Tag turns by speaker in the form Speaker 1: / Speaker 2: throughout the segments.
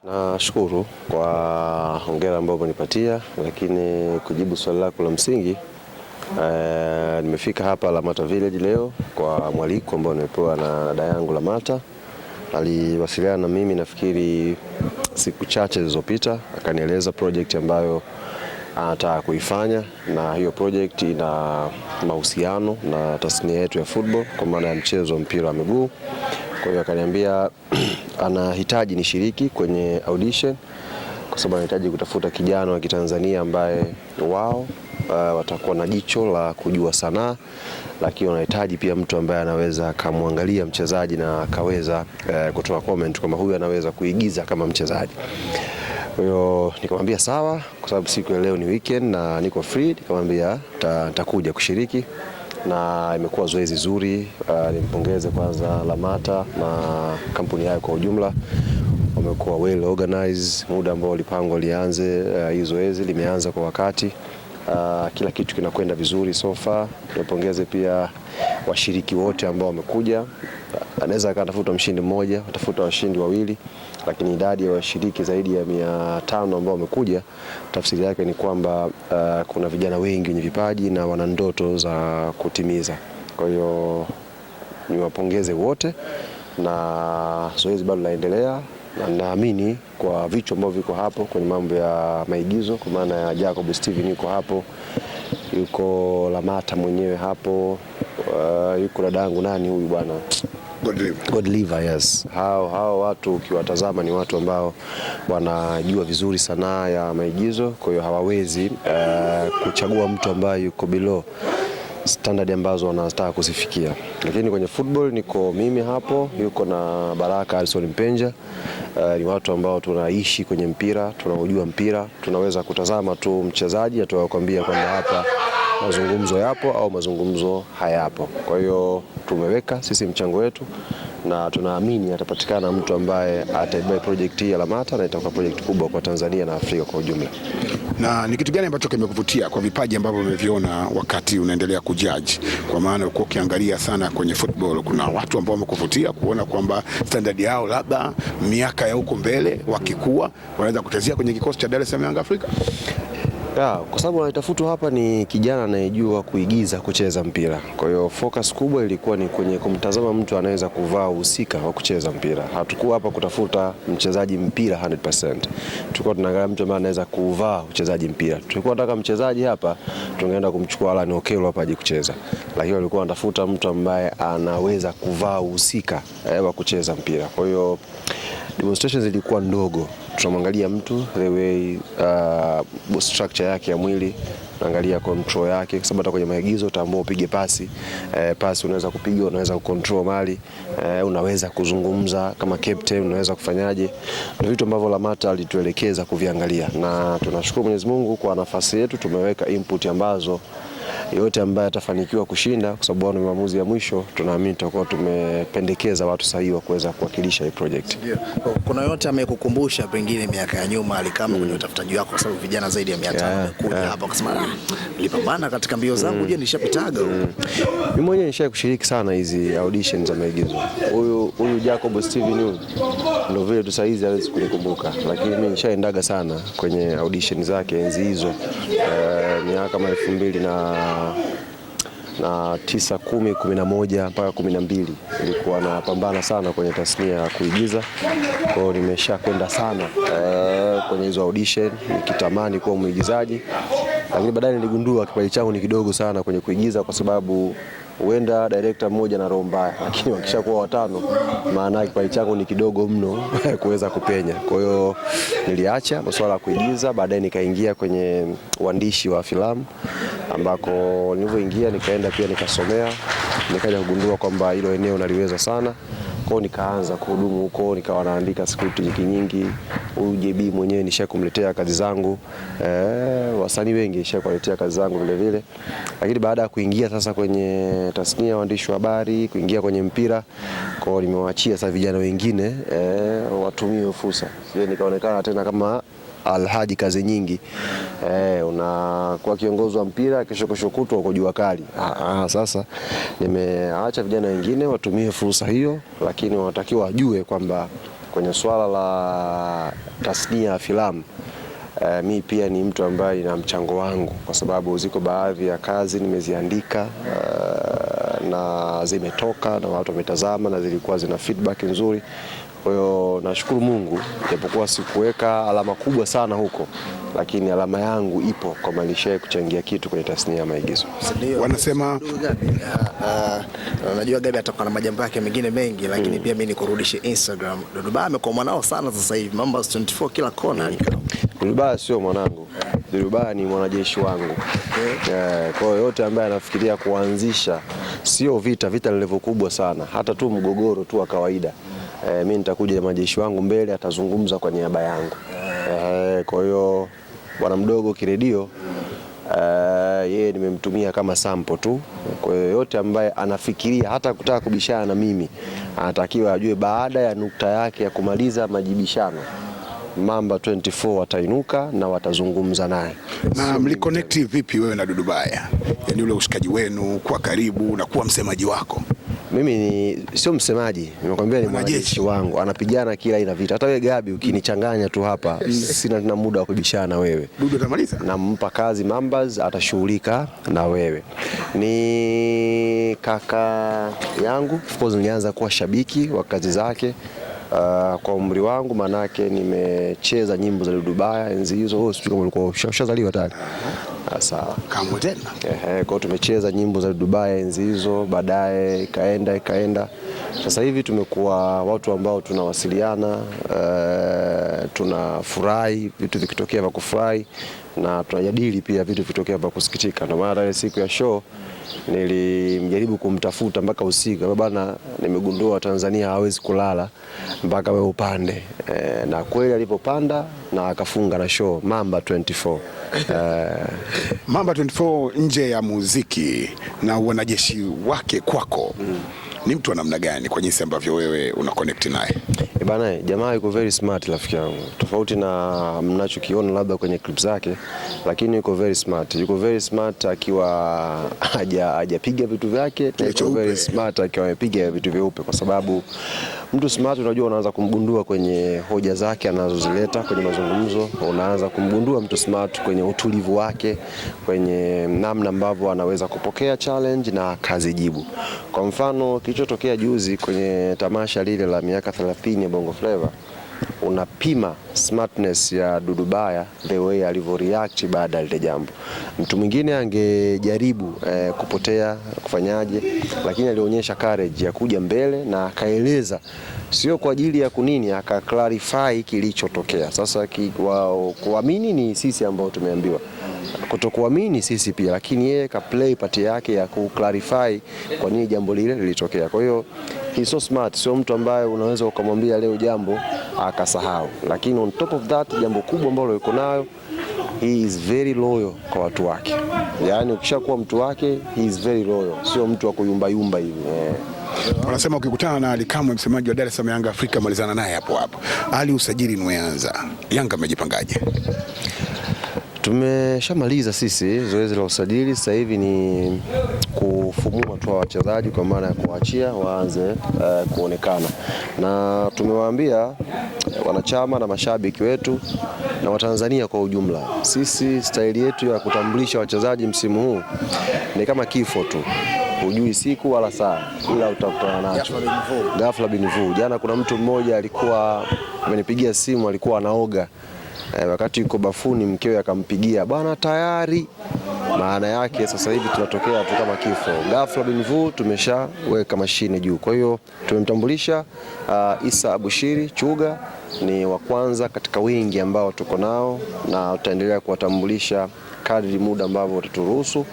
Speaker 1: Nashukuru kwa hongera ambayo umenipatia, lakini kujibu swali lako la msingi, nimefika hapa Lamata Village leo kwa mwaliko ambao nimepewa na dada yangu Lamata. Aliwasiliana na mimi nafikiri siku chache zilizopita, akanieleza project ambayo anataka kuifanya, na hiyo project ina mahusiano na tasnia yetu ya football kwa maana ya mchezo wa mpira wa miguu. Kwa hiyo akaniambia anahitaji nishiriki kwenye audition kwa sababu anahitaji kutafuta kijana wa Kitanzania ambaye wao watakuwa na jicho la kujua sanaa, lakini wanahitaji pia mtu ambaye anaweza kumwangalia mchezaji na akaweza kutoa comment kama huyu anaweza kuigiza kama mchezaji. Kwa hiyo nikamwambia sawa, kwa sababu siku ya leo ni weekend na niko free. Nikamwambia nitakuja kushiriki, na imekuwa zoezi zuri. Nimpongeze kwanza Lamata na kampuni yao kwa ujumla, wamekuwa well organized. Muda ambao ulipangwa lianze hii zoezi limeanza kwa wakati. Kila kitu kinakwenda vizuri so far. Nimpongeze pia washiriki wote ambao wamekuja. Anaweza akatafuta mshindi mmoja, atafuta washindi wawili, lakini idadi ya washiriki zaidi ya 500 ambao wamekuja, tafsiri yake ni kwamba kuna vijana wengi wenye vipaji na wana ndoto za kutimiza. Kwa hiyo niwapongeze wote, na zoezi bado linaendelea, na naamini kwa vichwa ambavyo viko hapo kwenye mambo ya maigizo, kwa maana ya Jacob Steven yuko hapo, yuko Lamata mwenyewe hapo, yuko dadangu nani huyu bwana Godliver, yes. Hao watu ukiwatazama ni watu ambao wanajua vizuri sanaa ya maigizo, kwa hiyo hawawezi kuchagua mtu ambaye yuko below standard ambazo wanataka kuzifikia. Lakini kwenye football niko mimi hapo, yuko na Baraka Alison Mpenja. Ni watu ambao tunaishi kwenye mpira, tunaujua mpira, tunaweza kutazama tu mchezaji atakwambia kwamba hapa mazungumzo yapo au mazungumzo hayapo. Kwa hiyo tumeweka sisi mchango wetu, na tunaamini atapatikana mtu ambaye ataibeba project hii ya Lamata, na itakuwa project kubwa kwa Tanzania na Afrika kwa ujumla.
Speaker 2: Na ni kitu gani ambacho kimekuvutia kwa vipaji ambavyo umeviona wakati unaendelea kujudge? Kwa maana uko ukiangalia sana kwenye football, kuna watu ambao wamekuvutia kuona kwamba standard yao labda miaka ya huko mbele wakikua wanaweza kutezea kwenye kikosi cha Dar es Salaam Young Africa?
Speaker 1: Kwa sababu anatafutwa hapa ni kijana anayejua kuigiza kucheza mpira. Kwa hiyo focus kubwa ilikuwa ni kwenye kumtazama mtu anaweza kuvaa uhusika wa kucheza mpira. Hatukuwa hapa kutafuta mchezaji mpira 100%. Tulikuwa tunaangalia mtu ambaye anaweza kuvaa uchezaji mpira. Tulikuwa tunataka mchezaji hapa tungeenda kumchukua Alan Okello hapa aje kucheza. Lakini walikuwa wanatafuta mtu ambaye anaweza kuvaa uhusika wa kucheza mpira. Kwa hiyo demonstrations ilikuwa ndogo. Tunamwangalia mtu the way structure yake ya mwili, tunaangalia control yake, kwa sababu hata kwenye maigizo utaamua upige pasi, pasi unaweza kupiga, unaweza kucontrol mali, unaweza kuzungumza kama captain, unaweza kufanyaje. Ndio vitu ambavyo Lamata alituelekeza kuviangalia, na tunashukuru Mwenyezi Mungu kwa nafasi yetu tumeweka input ambazo yote ambaye atafanikiwa kushinda, kwa sababu ni maamuzi ya mwisho, tunaamini tutakuwa tumependekeza watu sahihi wa kuweza kuwakilisha hii project.
Speaker 3: Kuna yote amekukumbusha pengine miaka ya nyuma alikama kwenye utafutaji wako, kwa sababu vijana zaidi ya 500 wamekuja hapa wakasema nilipambana katika mbio zangu, je nishapitaga?
Speaker 1: Mimi mwenyewe nishaye kushiriki sana hizi auditions za maigizo. Huyu Jacob Steven huyu ndio vile tu saizi hawezi kunikumbuka, lakini mimi nishaendaga sana kwenye audition zake enzi hizo, miaka kama 2009, 10, 11 mpaka 12 nilikuwa napambana sana kwenye tasnia ya kuigiza. Kwa hiyo nimeshakwenda sana kwenye hizo audition nikitamani kuwa mwigizaji, lakini baadaye niligundua kipaji changu ni kidogo sana kwenye kuigiza, kwa sababu huenda director mmoja na roho mbaya, lakini wakishakuwa 5 maana kipaji changu ni kidogo mno kuweza kupenya. Kwa hiyo niliacha masuala ya kuigiza, baadaye nikaingia kwenye uandishi wa filamu, ambako nilipoingia nikaenda pia nikasomea, nikaja kugundua kwamba hilo eneo naliweza sana. Kwa hiyo nikaanza kuhudumu huko, nikawa naandika script nyingi. Huyu JB mwenyewe nishakumletea kazi zangu, wasanii wengi nishakuletea kazi zangu vile vile. Lakini baada ya kuingia sasa kwenye tasnia ya uandishi wa habari, kuingia kwenye mpira, kwa hiyo nimewaachia sasa vijana wengine watumie fursa. Sije nikaonekana tena kama Alhaji kazi nyingi, unakuwa kiongozi wa mpira kesho kutwa uko jua kali. Sasa nimeacha vijana wengine watumie fursa hiyo, lakini wanatakiwa wajue kwamba kwenye swala la tasnia ya filamu, mi pia ni mtu ambaye nina mchango wangu, kwa sababu ziko baadhi ya kazi nimeziandika na zimetoka na watu wametazama na zilikuwa zina feedback nzuri. Kwa hiyo nashukuru Mungu, japokuwa sikuweka alama kubwa sana huko, lakini alama yangu ipo kwa malisha kuchangia kitu kwenye tasnia ya maigizo.
Speaker 2: Wanasema
Speaker 3: unajua Gabi atakuwa na majambo yake mengine mengi, lakini pia mimi nikurudishe Instagram. Dudu Baya amekuwa mwanao sana sasa hivi, Mambas 24 kila kona alikao.
Speaker 1: Dudu Baya sio mwanangu, Dudu Baya ni mwanajeshi wangu. Kwa hiyo yote ambaye anafikiria kuanzisha sio vita ni level kubwa sana, hata tu mgogoro tu wa kawaida, mimi nitakuja na majeshi wangu mbele, atazungumza kwa niaba yangu. Kwa hiyo bwana mdogo kiredio, yeye nimemtumia kama sample tu. Kwa hiyo yote ambaye anafikiria hata kutaka kubishana na mimi, anatakiwa ajue baada ya nukta yake ya kumaliza majibishano, Mamba 24 watainuka na watazungumza naye.
Speaker 2: Na mliconnect vipi wewe na Dudu Baya? Yaani ule ushikaji wenu kwa karibu na kuwa msemaji wako?
Speaker 1: Mimi sio msemaji, nimekwambia ni mwanajeshi wangu, anapigana kila aina vita. Hata wewe Gabi ukinichanganya tu hapa, sina tena muda wa kubishana na wewe.
Speaker 2: Dudu atamaliza?
Speaker 1: Nampa kazi Mambas, atashughulika na wewe. Ni kaka yangu, of course nilianza kuwa shabiki wa kazi zake. Kwa umri wangu, manake nimecheza nyimbo za Dudu Baya enzi hizo. Wewe sio kama ulikuwa ushazaliwa tayari? Sawa.
Speaker 2: Kama tena.
Speaker 1: Kwa tumecheza nyimbo za Dudu Baya enzi hizo, baadaye ikaenda. Sasa hivi tumekuwa watu ambao tunawasiliana, tunafurahi vitu vikitokea vya kufurahi, na tunajadili pia vitu vikitokea vya kusikitika. Ndio maana ile siku ya show nilimjaribu kumtafuta mpaka usiku, bwana, nimegundua Tanzania hawezi kulala mpaka wewe upande. Na kweli alipopanda na akafunga na show Mamba 24.
Speaker 2: Mamba 24 nje ya muziki na wanajeshi wake kwako, ni mtu wa namna gani kwa jinsi ambavyo wewe una connect naye?
Speaker 1: Bana, jamaa yuko very smart rafiki yangu. Tofauti na mnachokiona labda kwenye clip zake, lakini yuko very smart. Yuko very smart akiwa hajapiga vitu vyake, yuko very smart akiwa amepiga vitu vyeupe, kwa sababu mtu smart unajua unaanza kumgundua kwenye hoja zake anazozileta kwenye mazungumzo, unaanza kumgundua mtu smart kwenye utulivu wake, kwenye namna ambavyo anaweza kupokea challenge na kazijibu. Kwa mfano kilichotokea juzi kwenye tamasha lile la miaka 30 ya Bongo Flava, unapima smartness ya Dudu Baya the way alivyo react baada ya ile jambo. Mtu mwingine angejaribu kupotea kufanyaje, lakini alionyesha courage ya kuja mbele na akaeleza, sio kwa ajili ya kunini, aka clarify kilichotokea. Sasa kuamini ni sisi ambao tumeambiwa, kutokuamini sisi pia, lakini yeye ka play part yake ya ku clarify kwa nini jambo lile lilitokea. Kwa hiyo he's so smart, sio mtu ambaye unaweza ukamwambia leo jambo akasahau, lakini on top of that, jambo kubwa ambalo yuko nayo, he is very loyal kwa watu wake. Yaani ukishakuwa mtu wake, he is very loyal, sio mtu wa kuyumba yumba hivi.
Speaker 2: Wanasema ukikutana na Ali Kamwe, msemaji wa Dar es Salaam Yanga Afrika, malizana naye hapo hapo. Ali, usajili umeanza, Yanga amejipangaje?
Speaker 1: Tumeshamaliza sisi zoezi la usajili, sasa hivi ni kufumua tu wachezaji, kwa maana ya kuachia waanze kuonekana, na tumewaambia wanachama na mashabiki wetu na Watanzania kwa ujumla, sisi staili yetu ya kutambulisha wachezaji msimu huu ni kama kifo tu, hujui siku wala saa, ila utakutana nacho ghafla bin vu. Jana kuna mtu mmoja alikuwa amenipigia simu, alikuwa anaoga, wakati yuko bafuni mkewe akampigia, bwana tayari. Maana yake sasa hivi tunatokea tu kama kifo, ghafla bin vu, tumeshaweka mashine juu. Kwa hiyo tumemtambulisha Issa Abushiri Chuga, ni wa kwanza katika wengi ambao tuko nao, na tutaendelea kuwatambulisha kadri muda ambavyo utaturuhusu,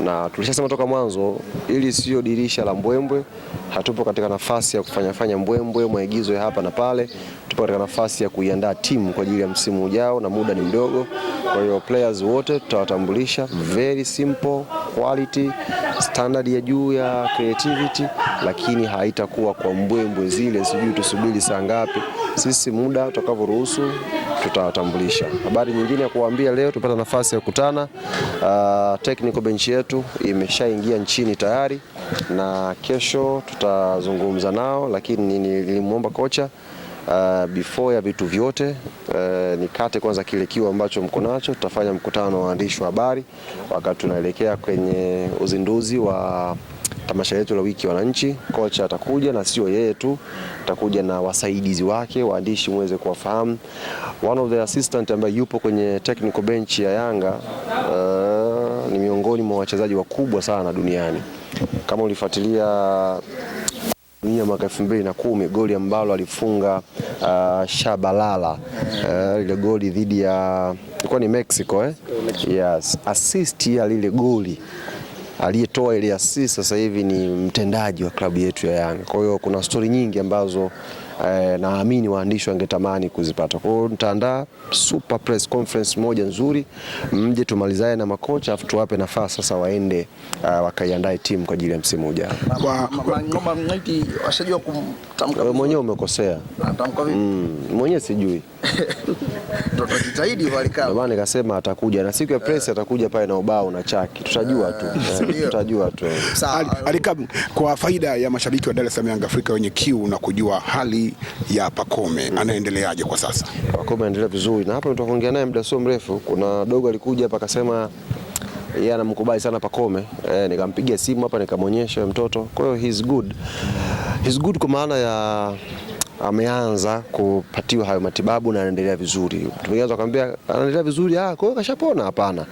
Speaker 1: na tulishasema toka mwanzo, ili sio dirisha la mbwembwe. Hatupo katika nafasi ya kufanya mbwembwe maigizo ya hapa na pale, tupo katika nafasi ya kuiandaa timu kwa ajili ya msimu ujao, na muda ni mdogo. Kwa hiyo players wote tutawatambulisha, very simple quality, standard ya juu ya creativity, lakini haitakuwa kwa mbwembwe zile sijui tusubiri saa ngapi. Sisi muda utakavyoruhusu tutawatambulisha. Habari nyingine ya kuambia, leo tupata nafasi ya kukutana, technical bench yetu imeshaingia nchini tayari, na kesho tutazungumza nao, lakini nilimwomba kocha before ya vitu vyote nikate kwanza kile kiu ambacho mko nacho. Tutafanya mkutano wa waandishi wa habari wakati tunaelekea kwenye uzinduzi wa tamasha letu la wiki wananchi. Kocha atakuja na sio yeye tu, atakuja na wasaidizi wake, waandishi muweze kuwafahamu. One of the assistant ambaye yupo kwenye technical bench ya Yanga ni miongoni mwa wachezaji wakubwa sana duniani. Kama ulifuatilia mwaka 2010 goli ambalo alifunga Shabalala, ile goli dhidi ya ilikuwa ni Mexico Yes, assist ya lile goli aliyetoa ile assist sasa hivi ni mtendaji wa klabu yetu ya Yanga. Kwa hiyo kuna story nyingi ambazo naamini waandishi wangetamani kuzipata. Kwa hiyo nitaandaa super press conference moja nzuri, mje tumalizae na makocha afu tuwape nafasi sasa waende wakaiandae timu kwa ajili ya msimu ujao.
Speaker 3: Ngoma mnati washajua kumtamka.
Speaker 1: Wewe mwenyewe umekosea.
Speaker 3: Tamka vipi?
Speaker 1: Mwenyewe sijui.
Speaker 3: Tutajitahidi walikao.
Speaker 1: Ndio maana nikasema atakuja na siku ya press atakuja pale na ubao na chaki. Tutajua tu. Tutajua tu.
Speaker 2: Alikabu, kwa faida ya mashabiki wa Dar es Salaam Yanga Afrika wenye kiu na kujua hali ya Pacome anaendeleaje kwa sasa?
Speaker 1: Pacome anaendelea vizuri na hapo tutaongea naye muda sio mrefu. Kuna dogo alikuja hapa akasema yeye anamkubali sana Pacome. Nikampigia simu hapa nikamwonyesha mtoto. Kwa hiyo he's good. He's good kwa maana ya ameanza kupatiwa hayo matibabu na anaendelea vizuri. Tumeanza kumwambia anaendelea vizuri, kwa hiyo kashapona? Hapana.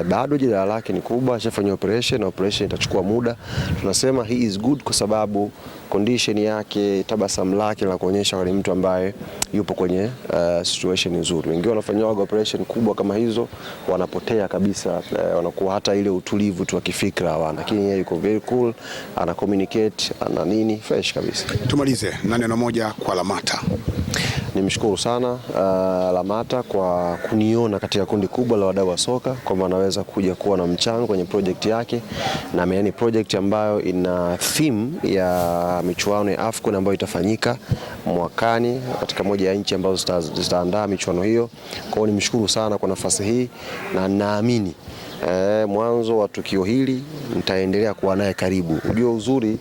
Speaker 1: Bado jeraha lake ni kubwa, ashafanywa operation na operation itachukua muda. Tunasema he is good kwa sababu condition yake, tabasamu lake la kuonyesha ni mtu ambaye yupo kwenye situation nzuri. Wengine wanafanywa operation kubwa kama hizo wanapotea kabisa, wanakuwa hata ile utulivu tu wa kifikra hawana. Lakini yeye yuko very cool, ana communicate, ana nini fresh kabisa.
Speaker 2: Tumalize na neno moja kwa Lamata.
Speaker 1: Nimshukuru sana Lamata kwa kuniona katika kundi kubwa la wadau wa soka kwamba anaweza kuja kuwa na mchango kwenye project yake, na ni project ambayo ina theme ya michuano ya AFCON ambayo itafanyika mwakani katika moja ya nchi ambazo zitaandaa michuano hiyo. Kwa hiyo nimshukuru sana kwa nafasi hii na naamini mwanzo wa tukio hili nitaendelea kuwa naye karibu. Unajua uzuri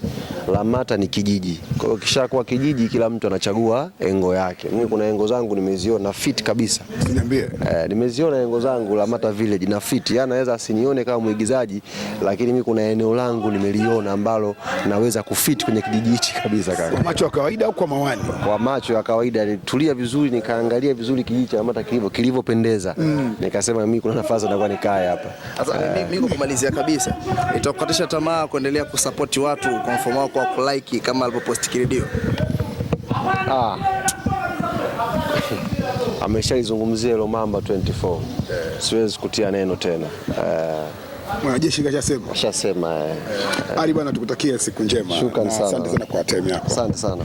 Speaker 1: Lamata ni kijiji. Kwa hiyo kishakuwa kijiji kila mtu anachagua engo yake. Mimi kuna engo zangu nimeziona fit kabisa.
Speaker 2: Niambie.
Speaker 1: Nimeziona engo zangu Lamata Village na fit. Yeye anaweza asinione kama mwigizaji, lakini mimi kuna eneo langu nimeliona ambalo naweza kufit kwenye kijiji hichi kabisa kaka.
Speaker 2: Kwa macho ya kawaida au kwa mawani?
Speaker 1: Kwa macho ya kawaida, nilitulia vizuri nikaangalia vizuri kijiji cha Lamata kilivyopendeza. Nikasema mimi kuna nafasi nakuwa nikae hapa.
Speaker 3: Sasa mimi kumalizia kabisa, itakukatisha tamaa kuendelea kusupport watu kwa mfumo wako wa kulike kama alipopost Kiredio?
Speaker 1: Ameshaizungumzia hilo Mamba 24. Siwezi kutia neno tena.
Speaker 2: Mwanajeshi
Speaker 1: kashasema.
Speaker 2: Ali bwana, tukutakie siku njema.
Speaker 1: Shukrani sana.
Speaker 2: Asante sana kwa time yako.
Speaker 1: Asante sana.